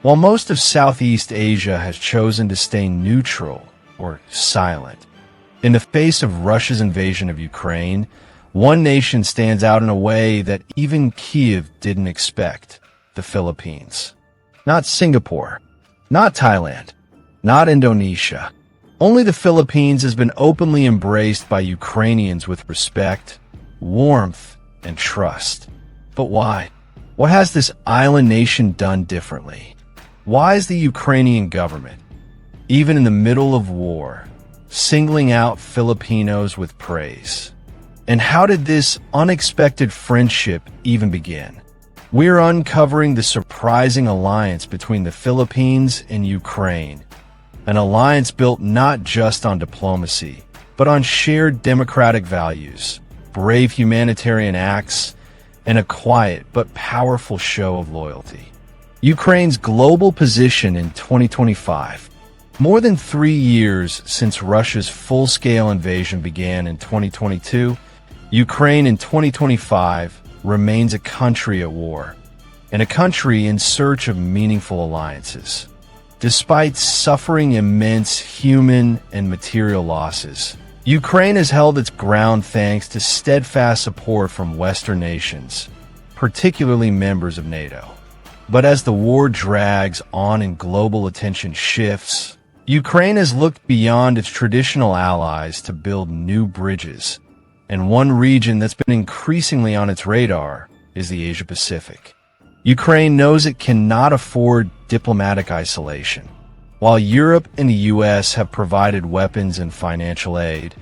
While most of Southeast Asia has chosen to stay neutral or silent, in the face of Russia's invasion of Ukraine, one nation stands out in a way that even Kyiv didn't expect: the Philippines. Not Singapore, not Thailand, not Indonesia. Only the Philippines has been openly embraced by Ukrainians with respect, warmth, and trust. But why? What has this island nation done differently? Why is the Ukrainian government, even in the middle of war, singling out Filipinos with praise? And how did this unexpected friendship even begin? We're uncovering the surprising alliance between the Philippines and Ukraine, an alliance built not just on diplomacy, but on shared democratic values, brave humanitarian acts, and a quiet but powerful show of loyalty. Ukraine's global position in 2025. More than 3 years since Russia's full-scale invasion began in 2022, Ukraine in 2025 remains a country at war, and a country in search of meaningful alliances. Despite suffering immense human and material losses, Ukraine has held its ground thanks to steadfast support from Western nations, particularly members of NATO. But as the war drags on and global attention shifts, Ukraine has looked beyond its traditional allies to build new bridges, and one region that's been increasingly on its radar is the Asia-Pacific. Ukraine knows it cannot afford diplomatic isolation. While Europe and the US have provided weapons and financial aid,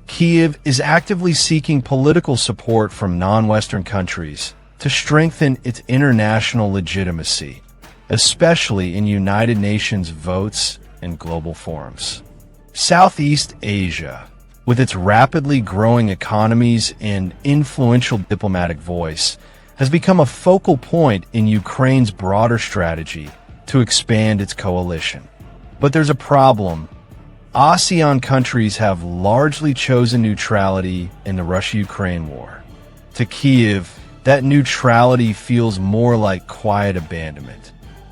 Kyiv is actively seeking political support from non-Western countries to strengthen its international legitimacy, especially in United Nations votes and global forums. Southeast Asia, with its rapidly growing economies and influential diplomatic voice, has become a focal point in Ukraine's broader strategy to expand its coalition. But there's a problem. ASEAN countries have largely chosen neutrality in the Russia-Ukraine war. To Kyiv, that neutrality feels more like quiet abandonment.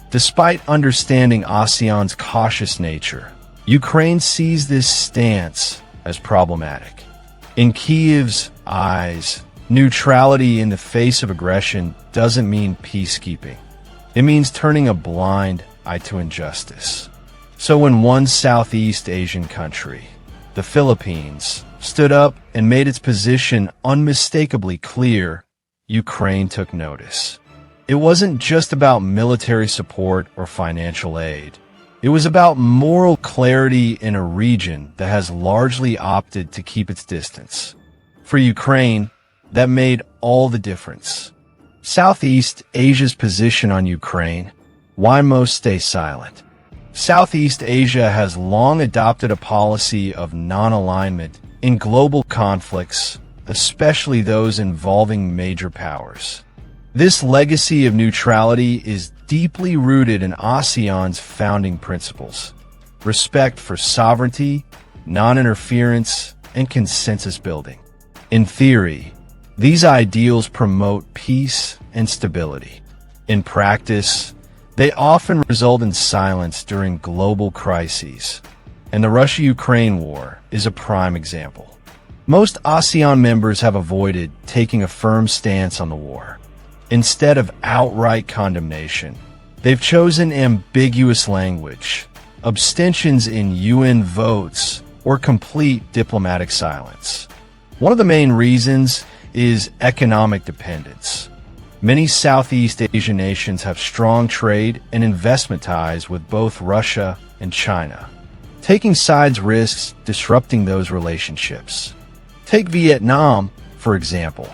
Despite understanding ASEAN's cautious nature, Ukraine sees this stance as problematic. In Kyiv's eyes, neutrality in the face of aggression doesn't mean peacekeeping. It means turning a blind eye to injustice. So when one Southeast Asian country, the Philippines, stood up and made its position unmistakably clear, Ukraine took notice. It wasn't just about military support or financial aid. It was about moral clarity in a region that has largely opted to keep its distance. For Ukraine, that made all the difference. Southeast Asia's position on Ukraine. Why most stay silent? Southeast Asia has long adopted a policy of non-alignment in global conflicts, especially those involving major powers. This legacy of neutrality is deeply rooted in ASEAN's founding principles: respect for sovereignty, non-interference, and consensus building. In theory, these ideals promote peace and stability. In practice, they often result in silence during global crises, and the Russia-Ukraine war is a prime example. Most ASEAN members have avoided taking a firm stance on the war. Instead of outright condemnation, they've chosen ambiguous language, abstentions in UN votes, or complete diplomatic silence. One of the main reasons is economic dependence. Many Southeast Asian nations have strong trade and investment ties with both Russia and China. Taking sides risks disrupting those relationships. Take Vietnam, for example.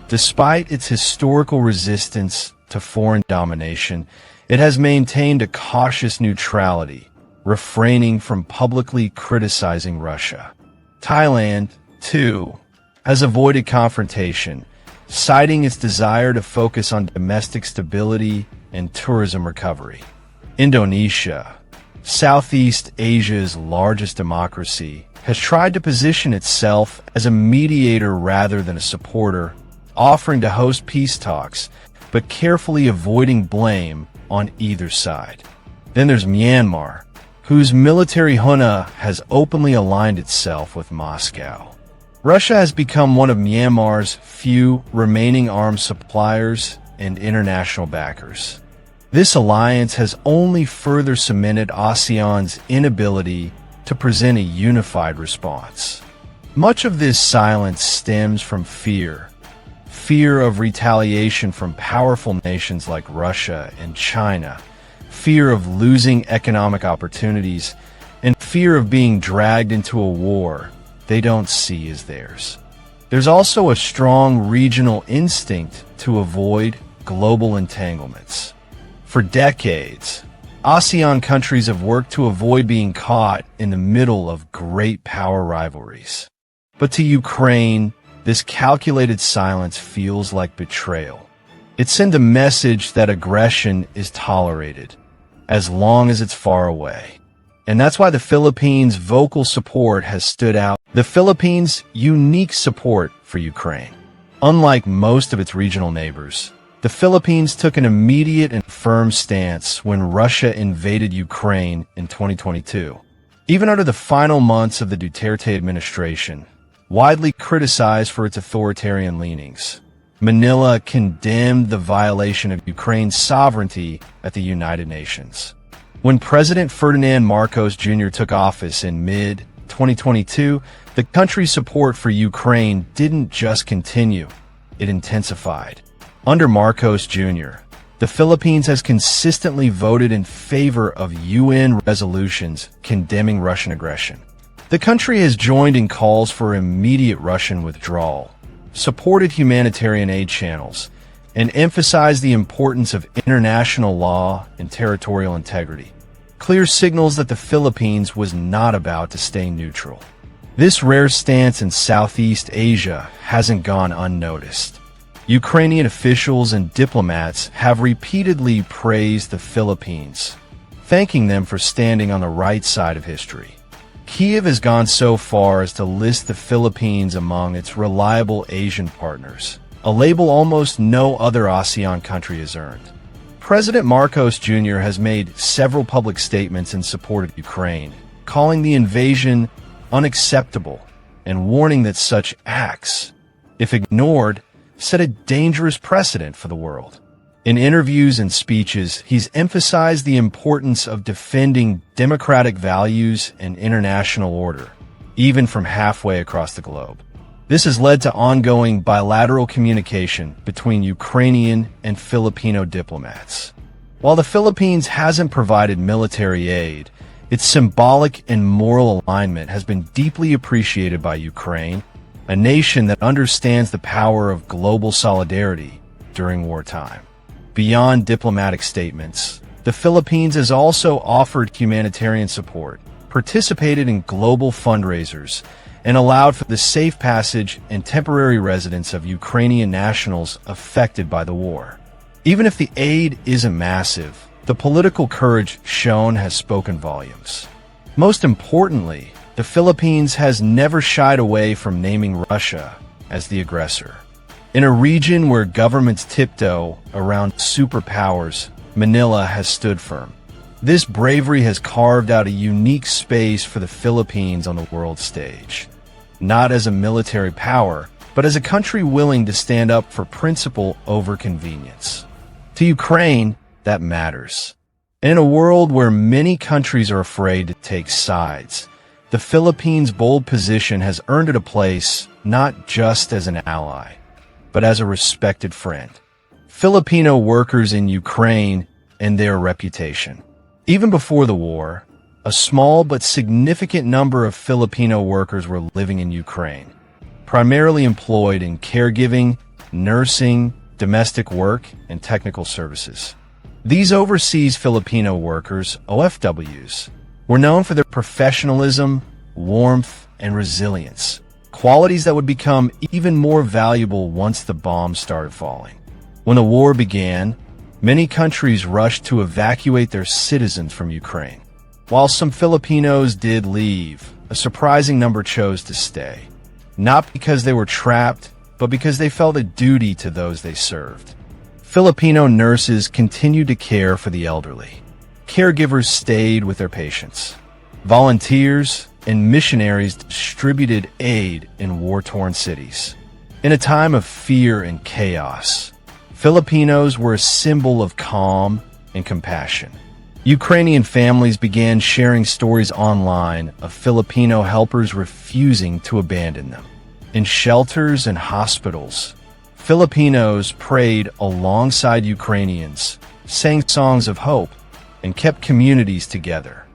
Despite its historical resistance to foreign domination, it has maintained a cautious neutrality, refraining from publicly criticizing Russia. Thailand, too, has avoided confrontation, citing its desire to focus on domestic stability and tourism recovery. Indonesia, Southeast Asia's largest democracy, has tried to position itself as a mediator rather than a supporter, offering to host peace talks, but carefully avoiding blame on either side. Then there's Myanmar, whose military junta has openly aligned itself with Moscow. Russia has become one of Myanmar's few remaining arms suppliers and international backers. This alliance has only further cemented ASEAN's inability to present a unified response. Much of this silence stems from fear of retaliation from powerful nations like Russia and China, fear of losing economic opportunities, and fear of being dragged into a war they don't see as theirs. There's also a strong regional instinct to avoid global entanglements. For decades, ASEAN countries have worked to avoid being caught in the middle of great power rivalries. But to Ukraine, this calculated silence feels like betrayal. It sends a message that aggression is tolerated, as long as it's far away. And that's why the Philippines' vocal support has stood out. The Philippines' unique support for Ukraine. Unlike most of its regional neighbors, the Philippines took an immediate and firm stance when Russia invaded Ukraine in 2022. Even under the final months of the Duterte administration, widely criticized for its authoritarian leanings, Manila condemned the violation of Ukraine's sovereignty at the United Nations. When President Ferdinand Marcos Jr. took office in mid-2022, the country's support for Ukraine didn't just continue, it intensified. Under Marcos Jr., the Philippines has consistently voted in favor of UN resolutions condemning Russian aggression. The country has joined in calls for immediate Russian withdrawal, supported humanitarian aid channels, and emphasized the importance of international law and territorial integrity. Clear signals that the Philippines was not about to stay neutral. This rare stance in Southeast Asia hasn't gone unnoticed. Ukrainian officials and diplomats have repeatedly praised the Philippines, thanking them for standing on the right side of history. Kyiv has gone so far as to list the Philippines among its reliable Asian partners, a label almost no other ASEAN country has earned. President Marcos Jr. has made several public statements in support of Ukraine, calling the invasion unacceptable and warning that such acts, if ignored, set a dangerous precedent for the world. In interviews and speeches, he's emphasized the importance of defending democratic values and international order, even from halfway across the globe. This has led to ongoing bilateral communication between Ukrainian and Filipino diplomats. While the Philippines hasn't provided military aid, its symbolic and moral alignment has been deeply appreciated by Ukraine, a nation that understands the power of global solidarity during wartime. Beyond diplomatic statements, the Philippines has also offered humanitarian support, participated in global fundraisers, and allowed for the safe passage and temporary residence of Ukrainian nationals affected by the war. Even if the aid isn't massive, the political courage shown has spoken volumes. Most importantly, the Philippines has never shied away from naming Russia as the aggressor. In a region where governments tiptoe around superpowers, Manila has stood firm. This bravery has carved out a unique space for the Philippines on the world stage, not as a military power, but as a country willing to stand up for principle over convenience. To Ukraine, that matters. And in a world where many countries are afraid to take sides, the Philippines' bold position has earned it a place not just as an ally, but as a respected friend. Filipino workers in Ukraine and their reputation. Even before the war, a small but significant number of Filipino workers were living in Ukraine, primarily employed in caregiving, nursing, domestic work, and technical services. These overseas Filipino workers, OFWs, were known for their professionalism, warmth, and resilience, qualities that would become even more valuable once the bombs started falling. When the war began, many countries rushed to evacuate their citizens from Ukraine. While some Filipinos did leave, a surprising number chose to stay, not because they were trapped, but because they felt a duty to those they served. Filipino nurses continued to care for the elderly. Caregivers stayed with their patients. Volunteers and missionaries distributed aid in war-torn cities. In a time of fear and chaos, Filipinos were a symbol of calm and compassion. Ukrainian families began sharing stories online of Filipino helpers refusing to abandon them. In shelters and hospitals, Filipinos prayed alongside Ukrainians, sang songs of hope, and kept communities together.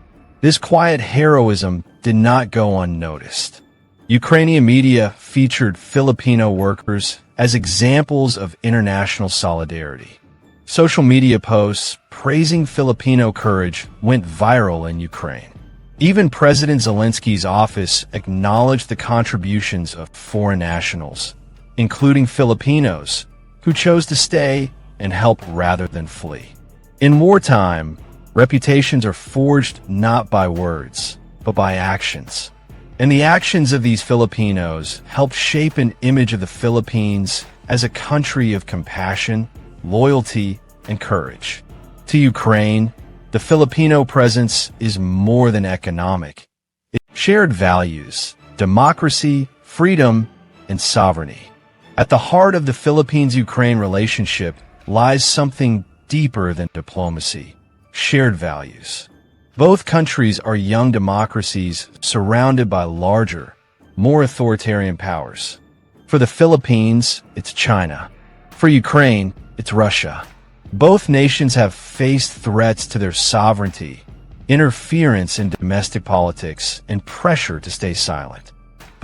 This quiet heroism did not go unnoticed. Ukrainian media featured Filipino workers as examples of international solidarity. Social media posts praising Filipino courage went viral in Ukraine. Even President Zelensky's office acknowledged the contributions of foreign nationals, including Filipinos, who chose to stay and help rather than flee. In wartime, reputations are forged not by words, but by actions. And the actions of these Filipinos helped shape an image of the Philippines as a country of compassion, loyalty, and courage. To Ukraine, the Filipino presence is more than economic. It's shared values, democracy, freedom, and sovereignty. At the heart of the Philippines-Ukraine relationship lies something deeper than diplomacy: shared values. Both countries are young democracies surrounded by larger, more authoritarian powers. For the Philippines, it's China. For Ukraine, it's Russia. Both nations have faced threats to their sovereignty, interference in domestic politics, and pressure to stay silent.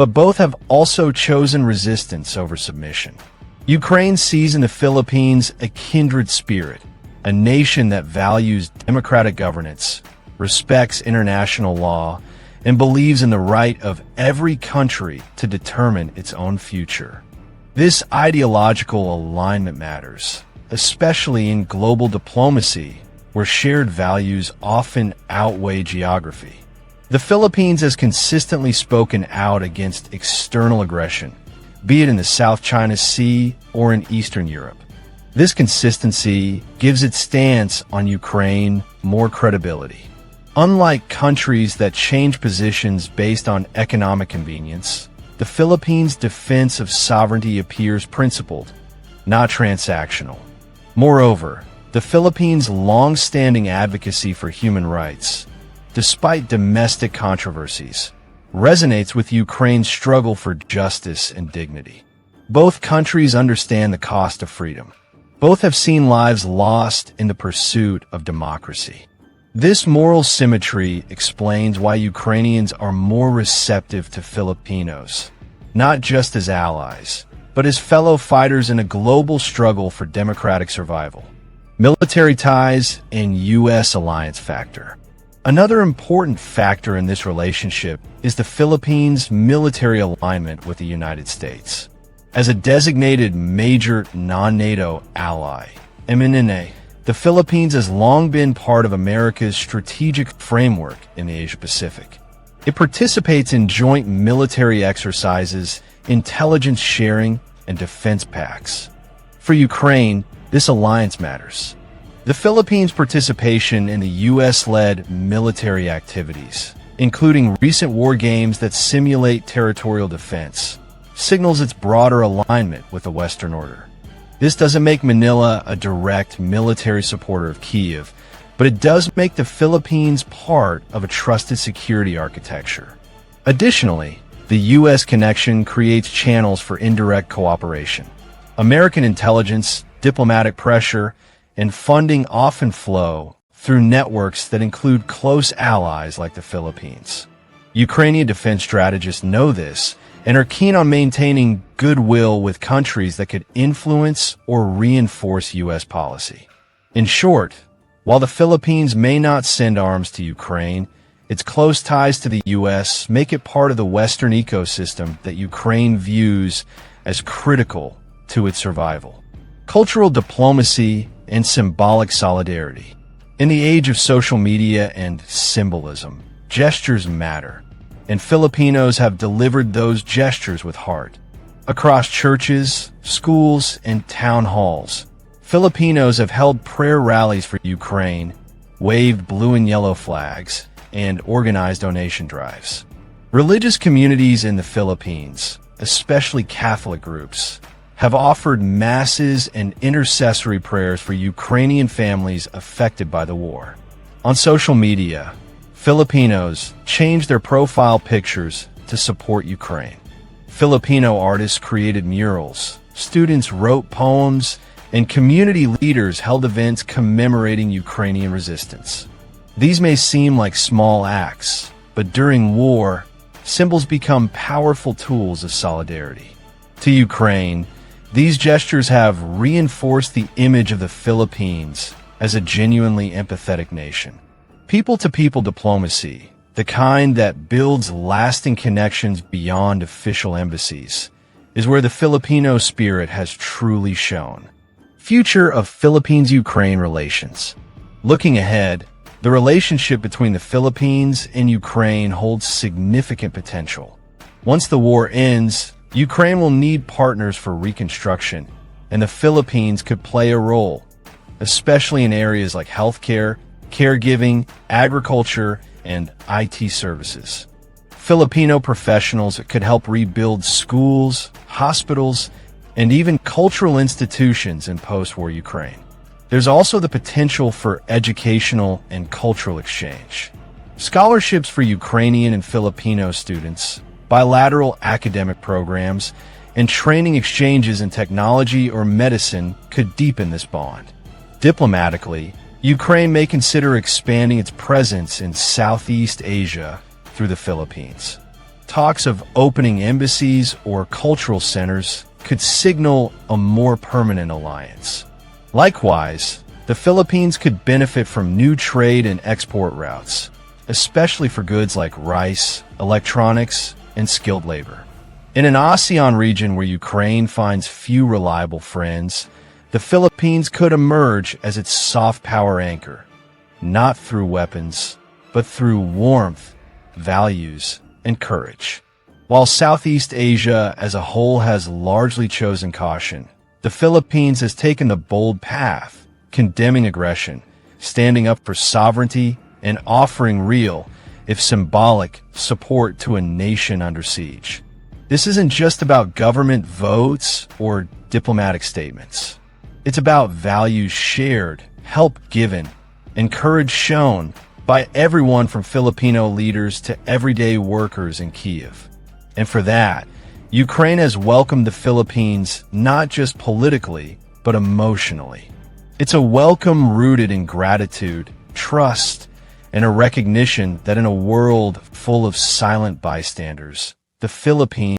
But both have also chosen resistance over submission. Ukraine sees in the Philippines a kindred spirit, a nation that values democratic governance, respects international law, and believes in the right of every country to determine its own future. This ideological alignment matters, especially in global diplomacy, where shared values often outweigh geography. The Philippines has consistently spoken out against external aggression, be it in the South China Sea or in Eastern Europe. This consistency gives its stance on Ukraine more credibility. Unlike countries that change positions based on economic convenience, the Philippines' defense of sovereignty appears principled, not transactional. Moreover, the Philippines' long-standing advocacy for human rights, despite domestic controversies, resonates with Ukraine's struggle for justice and dignity. Both countries understand the cost of freedom. Both have seen lives lost in the pursuit of democracy. This moral symmetry explains why Ukrainians are more receptive to Filipinos, not just as allies, but as fellow fighters in a global struggle for democratic survival. Military ties and U.S. alliance factor. Another important factor in this relationship is the Philippines' military alignment with the United States. As a designated major non-NATO ally, MNNA, the Philippines has long been part of America's strategic framework in the Asia-Pacific. It participates in joint military exercises, intelligence sharing, and defense pacts. For Ukraine, this alliance matters. The Philippines' participation in the U.S.-led military activities, including recent war games that simulate territorial defense, signals its broader alignment with the Western order. This doesn't make Manila a direct military supporter of Kyiv, but it does make the Philippines part of a trusted security architecture. Additionally, the U.S. connection creates channels for indirect cooperation. American intelligence, diplomatic pressure, and funding often flow through networks that include close allies like the Philippines. Ukrainian defense strategists know this and are keen on maintaining goodwill with countries that could influence or reinforce U.S. policy. In short, while the Philippines may not send arms to Ukraine, its close ties to the U.S. make it part of the Western ecosystem that Ukraine views as critical to its survival. Cultural diplomacy and symbolic solidarity. In the age of social media and symbolism, gestures matter, and Filipinos have delivered those gestures with heart. Across churches, schools, and town halls, Filipinos have held prayer rallies for Ukraine, waved blue and yellow flags, and organized donation drives. Religious communities in the Philippines, especially Catholic groups, have offered masses and intercessory prayers for Ukrainian families affected by the war. On social media, Filipinos changed their profile pictures to support Ukraine. Filipino artists created murals, students wrote poems, and community leaders held events commemorating Ukrainian resistance. These may seem like small acts, but during war, symbols become powerful tools of solidarity. To Ukraine, these gestures have reinforced the image of the Philippines as a genuinely empathetic nation. People-to-people diplomacy, the kind that builds lasting connections beyond official embassies, is where the Filipino spirit has truly shone. Future of Philippines-Ukraine relations. Looking ahead, the relationship between the Philippines and Ukraine holds significant potential. Once the war ends, Ukraine will need partners for reconstruction, and the Philippines could play a role, especially in areas like healthcare, caregiving, agriculture, and IT services. Filipino professionals could help rebuild schools, hospitals, and even cultural institutions in post-war Ukraine. There's also the potential for educational and cultural exchange. Scholarships for Ukrainian and Filipino students, bilateral academic programs, and training exchanges in technology or medicine could deepen this bond. Diplomatically, Ukraine may consider expanding its presence in Southeast Asia through the Philippines. Talks of opening embassies or cultural centers could signal a more permanent alliance. Likewise, the Philippines could benefit from new trade and export routes, especially for goods like rice, electronics, and skilled labor. In an ASEAN region where Ukraine finds few reliable friends, the Philippines could emerge as its soft power anchor, not through weapons, but through warmth, values, and courage. While Southeast Asia as a whole has largely chosen caution, the Philippines has taken the bold path, condemning aggression, standing up for sovereignty, and offering real, if symbolic, support to a nation under siege. This isn't just about government votes or diplomatic statements. It's about values shared, help given, and courage shown by everyone from Filipino leaders to everyday workers in Kyiv. And for that, Ukraine has welcomed the Philippines not just politically, but emotionally. It's a welcome rooted in gratitude, trust, and a recognition that in a world full of silent bystanders, the Philippines